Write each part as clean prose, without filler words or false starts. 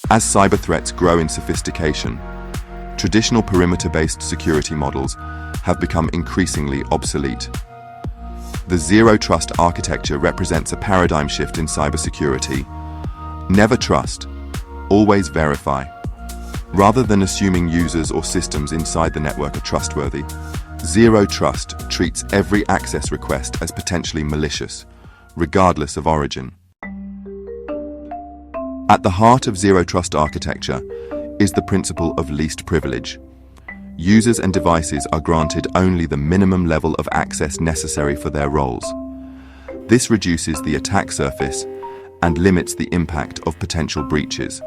As cyber threats grow in sophistication, traditional perimeter-based security models have become increasingly obsolete. The zero-trust architecture represents a paradigm shift in cybersecurity. Never trust, always verify. Rather than assuming users or systems inside the network are trustworthy, zero trust treats every access request as potentially malicious, regardless of origin. At the heart of zero trust architecture is the principle of least privilege. Users and devices are granted only the minimum level of access necessary for their roles. This reduces the attack surface and limits the impact of potential breaches.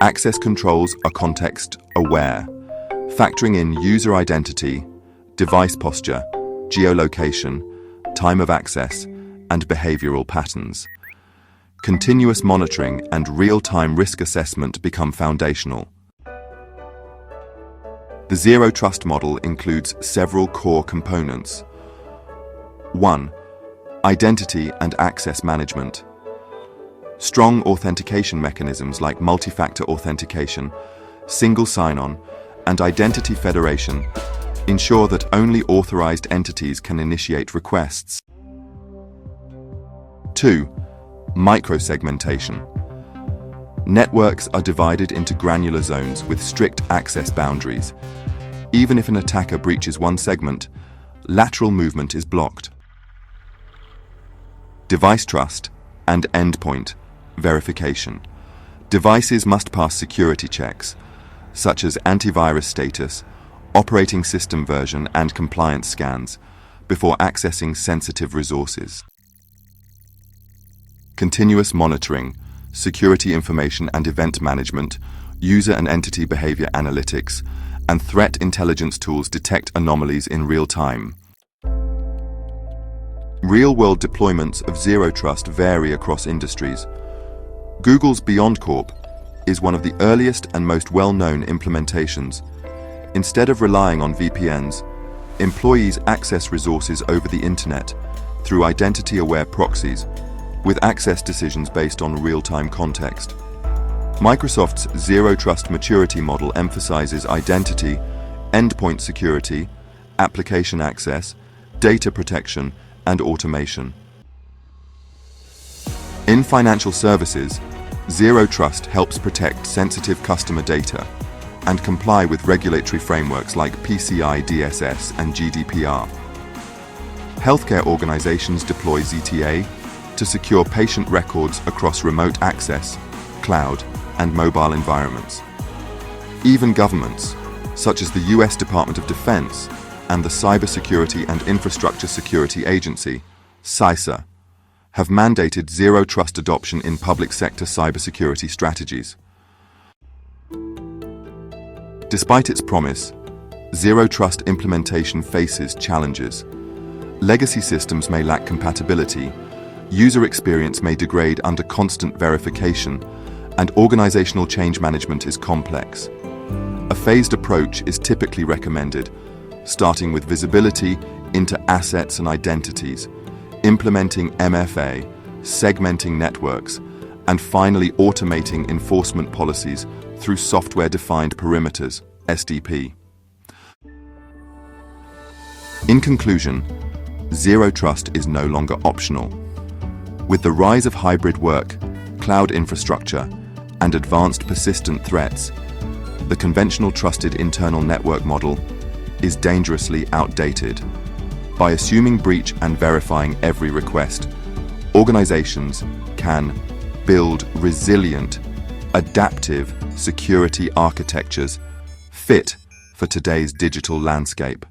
Access controls are context-aware, factoring in user identity, device posture, geolocation, time of access, and behavioral patterns. Continuous monitoring and real-time risk assessment become foundational. The Zero Trust model includes several core components. 1. Identity and access management. Strong authentication mechanisms like multi-factor authentication, single sign-on, and identity federation ensure that only authorized entities can initiate requests. 2. Micro-segmentation. Networks are divided into granular zones with strict access boundaries. Even if an attacker breaches one segment, lateral movement is blocked. Device trust and endpoint verification. Devices must pass security checks, such as antivirus status, operating system version, and compliance scans, before accessing sensitive resources. Continuous monitoring, security information and event management, user and entity behavior analytics, and threat intelligence tools detect anomalies in real time. Real-world deployments of zero trust vary across industries. Google's BeyondCorp is one of the earliest and most well-known implementations. Instead of relying on VPNs, employees access resources over the internet through identity-aware proxies, with access decisions based on real-time context. Microsoft's Zero Trust maturity model emphasizes identity, endpoint security, application access, data protection, and automation. In financial services, Zero Trust helps protect sensitive customer data and comply with regulatory frameworks like PCI DSS and GDPR. Healthcare organizations deploy ZTA to secure patient records across remote access, cloud, and mobile environments. Even governments, such as the US Department of Defense and the Cybersecurity and Infrastructure Security Agency, CISA, have mandated zero trust adoption in public sector cybersecurity strategies. Despite its promise, zero trust implementation faces challenges. Legacy systems may lack compatibility, user experience may degrade under constant verification, and organizational change management is complex. A phased approach is typically recommended, starting with visibility into assets and identities, implementing MFA, segmenting networks, and finally automating enforcement policies through software-defined perimeters, SDP. In conclusion, zero trust is no longer optional. With the rise of hybrid work, cloud infrastructure, and advanced persistent threats, the conventional trusted internal network model is dangerously outdated. By assuming breach and verifying every request, organizations can build resilient, adaptive security architectures fit for today's digital landscape.